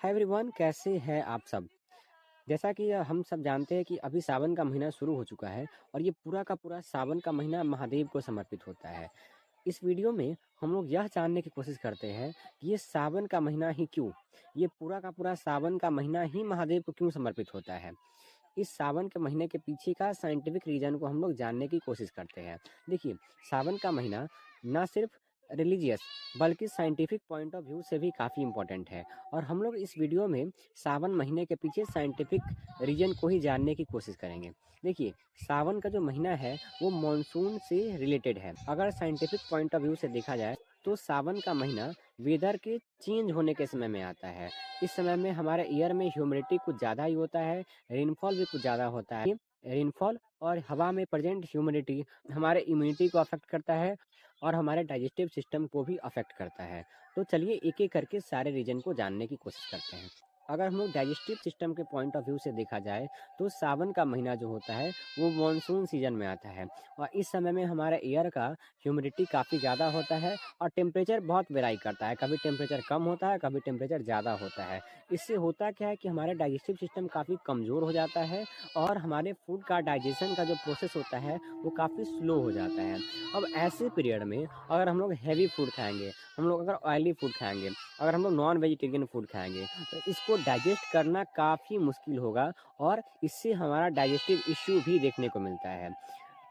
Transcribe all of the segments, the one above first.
Hi everyone, कैसे हैं आप सब। जैसा कि हम सब जानते हैं कि अभी सावन का महीना शुरू हो चुका है और ये पूरा का पूरा सावन का महीना महादेव को समर्पित होता है। इस वीडियो में हम लोग यह जानने की कोशिश करते हैं कि ये सावन का महीना ही क्यों, ये पूरा का पूरा सावन का महीना ही महादेव को क्यों समर्पित होता है। इस सावन के महीने के पीछे का साइंटिफिक रीजन को हम लोग जानने की कोशिश करते हैं। देखिए, सावन का महीना ना सिर्फ रिलीजियस बल्कि साइंटिफिक पॉइंट ऑफ व्यू से भी काफ़ी इम्पोर्टेंट है और हम लोग इस वीडियो में सावन महीने के पीछे साइंटिफिक रीजन को ही जानने की कोशिश करेंगे। देखिए, सावन का जो महीना है वो मॉनसून से रिलेटेड है। अगर साइंटिफिक पॉइंट ऑफ व्यू से देखा जाए तो सावन का महीना वेदर के चेंज होने के समय में आता है। इस समय में हमारे ईयर में ह्यूमिडिटी कुछ ज़्यादा ही होता है, रेनफॉल भी कुछ ज़्यादा होता है। रेनफॉल और हवा में प्रेजेंट ह्यूमिडिटी हमारे इम्यूनिटी को अफेक्ट करता है और हमारे डाइजेस्टिव सिस्टम को भी अफेक्ट करता है। तो चलिए एक एक करके सारे रीजन को जानने की कोशिश करते हैं। अगर हम लोग डाइजेस्टिव सिस्टम के पॉइंट ऑफ व्यू से देखा जाए तो सावन का महीना जो होता है वो मानसून सीजन में आता है और इस समय में हमारे एयर का ह्यूमिडिटी काफ़ी ज़्यादा होता है और टेम्परेचर बहुत वेराई करता है। कभी टेम्परेचर कम होता है, कभी टेम्परेचर ज़्यादा होता है। इससे होता क्या है कि हमारा डाइजेस्टिव सिस्टम काफ़ी कमज़ोर हो जाता है और हमारे फूड का डाइजेशन का जो प्रोसेस होता है वो काफ़ी स्लो हो जाता है। अब ऐसे पीरियड में अगर हम लोग हैवी फूड खाएंगे, हम लोग अगर ऑयली फूड खाएंगे, अगर हम लोग नॉन वेजिटेरियन फूड खाएंगे तो इसको डाइजेस्ट करना काफ़ी मुश्किल होगा और इससे हमारा डाइजेस्टिव इश्यू भी देखने को मिलता है।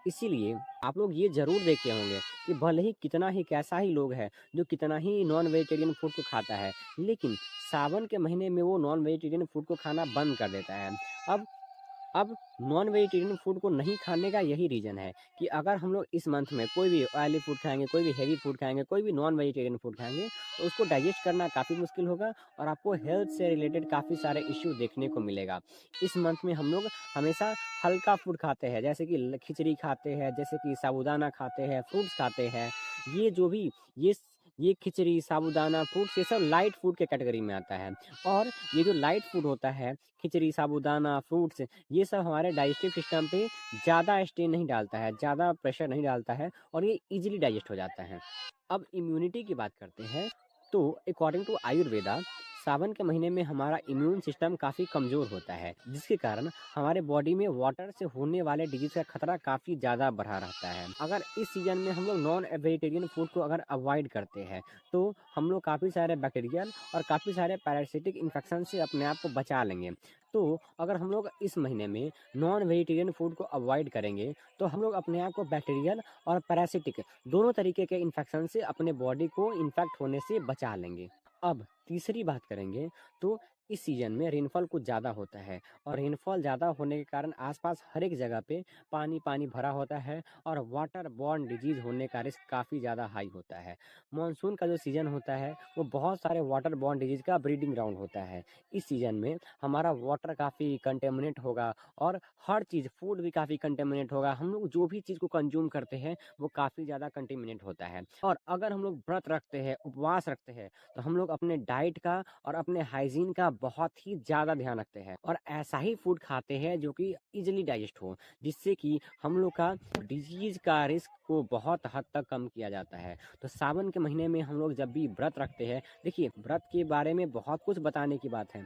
इसीलिए आप लोग ये ज़रूर देखे होंगे कि भले ही कितना ही कैसा ही लोग है जो कितना ही नॉन वेजिटेरियन फूड को खाता है, लेकिन सावन के महीने में वो नॉन वेजिटेरियन फूड को खाना बंद कर देता है। अब अब नॉन वेजिटेरियन फूड को नहीं खाने का यही रीज़न है कि अगर हम लोग इस मंथ में कोई भी ऑयली फूड खाएँगे, कोई भी हेवी फूड खाएँगे, कोई भी नॉन वेजिटेरियन फूड खाएँगे, तो उसको डाइजेस्ट करना काफ़ी मुश्किल होगा और आपको हेल्थ से रिलेटेड काफ़ी सारे इश्यू देखने को मिलेगा। इस मंथ में हम लोग हमेशा हल्का फूड खाते हैं, जैसे कि खिचड़ी खाते हैं, जैसे कि साबूदाना खाते हैं, फ्रूट्स खाते हैं। ये जो भी ये ये खिचड़ी, साबूदाना, फ्रूट्स ये सब लाइट फूड के कैटेगरी में आता है और ये जो लाइट फूड होता है, खिचड़ी, साबूदाना, फ्रूट्स, ये सब हमारे डाइजेस्टिव सिस्टम पे ज़्यादा स्ट्रेन नहीं डालता है, ज़्यादा प्रेशर नहीं डालता है और ये ईज़िली डाइजेस्ट हो जाता है। अब इम्यूनिटी की बात करते हैं, तो अकॉर्डिंग टू आयुर्वेदा सावन के महीने में हमारा इम्यून सिस्टम काफ़ी कमज़ोर होता है, जिसके कारण हमारे बॉडी में वाटर से होने वाले डिजीज़ का खतरा काफ़ी ज़्यादा बढ़ा रहता है। अगर इस सीज़न में हम लोग नॉन वेजिटेरियन फूड को अगर अवॉइड करते हैं, तो हम लोग काफ़ी सारे बैक्टीरियल और काफ़ी सारे पैरासिटिक इन्फेक्शन से अपने आप को बचा लेंगे। तो अगर हम लोग इस महीने में नॉन वेजिटेरियन फूड को अवॉइड करेंगे, तो हम लोग अपने आप को बैक्टीरियल और पैरासिटिक दोनों तरीके के इन्फेक्शन से अपने बॉडी को इन्फेक्ट होने से बचा लेंगे। अब तीसरी बात करेंगे तो इस सीजन में रेनफॉल कुछ ज़्यादा होता है और रेनफॉल ज़्यादा होने के कारण आसपास हर एक जगह पे पानी पानी भरा होता है और वाटर बॉर्न डिजीज़ होने का रिस्क काफ़ी ज़्यादा हाई होता है। मॉनसून का जो सीज़न होता है वो बहुत सारे वाटर बॉर्न डिजीज़ का ब्रीडिंग ग्राउंड होता है। इस सीज़न में हमारा वाटर काफ़ी कंटेमिनेट होगा और हर चीज़ फूड भी काफ़ी कंटेमिनेट होगा। हम लोग जो भी चीज़ को कंज्यूम करते हैं वो काफ़ी ज़्यादा कंटेमिनेट होता है और अगर हम लोग व्रत रखते हैं, उपवास रखते हैं, तो हम लोग अपने डाइट का और अपने हाइजीन का बहुत ही ज़्यादा ध्यान रखते हैं और ऐसा ही फूड खाते हैं जो कि इजीली डाइजेस्ट हो, जिससे कि हम लोग का डिजीज़ का रिस्क को बहुत हद तक कम किया जाता है। तो सावन के महीने में हम लोग जब भी व्रत रखते हैं, देखिए व्रत के बारे में बहुत कुछ बताने की बात है।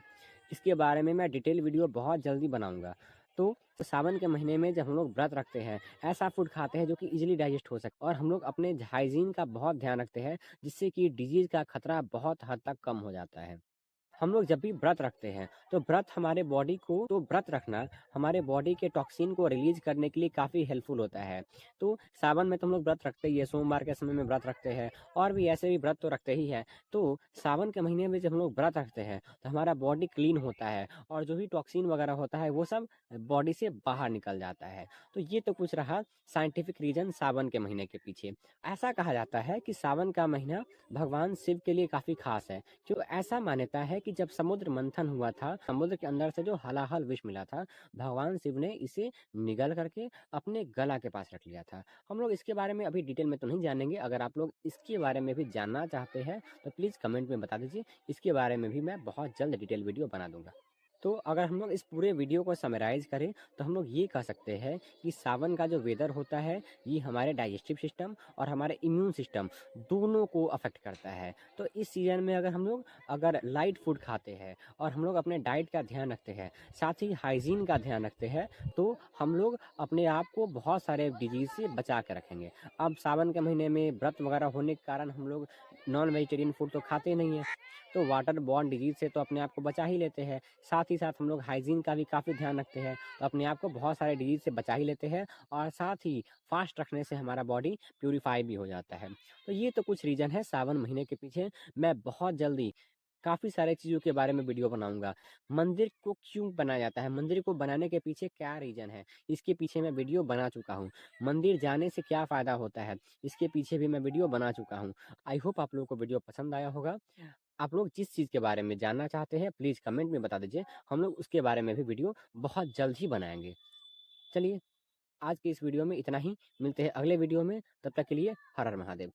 इसके बारे में मैं डिटेल वीडियो बहुत जल्दी बनाऊँगा। तो सावन के महीने में जब हम लोग व्रत रखते हैं, ऐसा फूड खाते हैं जो कि इजीली डाइजेस्ट हो सके और हम लोग अपने हाइजीन का बहुत ध्यान रखते हैं, जिससे कि डिजीज़ का खतरा बहुत हद तक कम हो जाता है। हम लोग जब भी व्रत रखते हैं तो व्रत रखना हमारे बॉडी के टॉक्सिन को रिलीज करने के लिए काफ़ी हेल्पफुल होता है। तो सावन में तो हम लोग व्रत रखते ही है, सोमवार के समय में व्रत रखते हैं और भी ऐसे भी व्रत तो रखते ही है। तो सावन के महीने में जब हम लोग व्रत रखते हैं तो हमारा बॉडी क्लीन होता है और जो भी टॉक्सिन वगैरह होता है वो सब बॉडी से बाहर निकल जाता है। तो ये तो कुछ रहा साइंटिफिक रीजन सावन के महीने के पीछे। ऐसा कहा जाता है कि सावन का महीना भगवान शिव के लिए काफ़ी खास है। क्यों ऐसा मान्यता है कि जब समुद्र मंथन हुआ था, समुद्र के अंदर से जो हलाहल विष मिला था, भगवान शिव ने इसे निगल करके अपने गला के पास रख लिया था। हम लोग इसके बारे में अभी डिटेल में तो नहीं जानेंगे। अगर आप लोग इसके बारे में भी जानना चाहते हैं तो प्लीज़ कमेंट में बता दीजिए। इसके बारे में भी मैं बहुत जल्द डिटेल वीडियो बना दूंगा। तो अगर हम लोग इस पूरे वीडियो को समराइज़ करें, तो हम लोग ये कह सकते हैं कि सावन का जो वेदर होता है, ये हमारे डाइजेस्टिव सिस्टम और हमारे इम्यून सिस्टम दोनों को अफ़ेक्ट करता है। तो इस सीज़न में अगर लाइट फूड खाते हैं और हम लोग अपने डाइट का ध्यान रखते हैं, साथ ही हाइजीन का ध्यान रखते हैं, तो हम लोग अपने आप को बहुत सारे डिजीज़ से बचा के रखेंगे। अब सावन के महीने में व्रत वगैरह होने के कारण हम लोग नॉन वेजिटेरियन फूड तो खाते नहीं हैं, तो वाटर बॉर्न डिजीज़ से तो अपने आप को बचा ही लेते हैं। साथ ही साथ हम लोग हाइजीन का भी काफ़ी ध्यान रखते हैं, तो अपने आप को बहुत सारे डिजीज़ से बचा ही लेते हैं और साथ ही फास्ट रखने से हमारा बॉडी प्यूरिफाई भी हो जाता है। तो ये तो कुछ रीज़न है सावन महीने के पीछे। मैं बहुत जल्दी काफ़ी सारे चीज़ों के बारे में वीडियो बनाऊँगा। मंदिर को क्यों बनाया जाता है? मंदिर को बनाने के पीछे क्या रीज़न है? इसके पीछे मैं वीडियो बना चुका हूँ। मंदिर जाने से क्या फ़ायदा होता है? इसके पीछे भी मैं वीडियो बना चुका हूँ। आई होप आप लोगों को वीडियो पसंद आया होगा। आप लोग जिस चीज़ के बारे में जानना चाहते हैं प्लीज़ कमेंट में बता दीजिए। हम लोग उसके बारे में भी वीडियो बहुत जल्द ही बनाएँगे। चलिए, आज की इस वीडियो में इतना ही। मिलते हैं अगले वीडियो में, तब तक के लिए हर हर महादेव।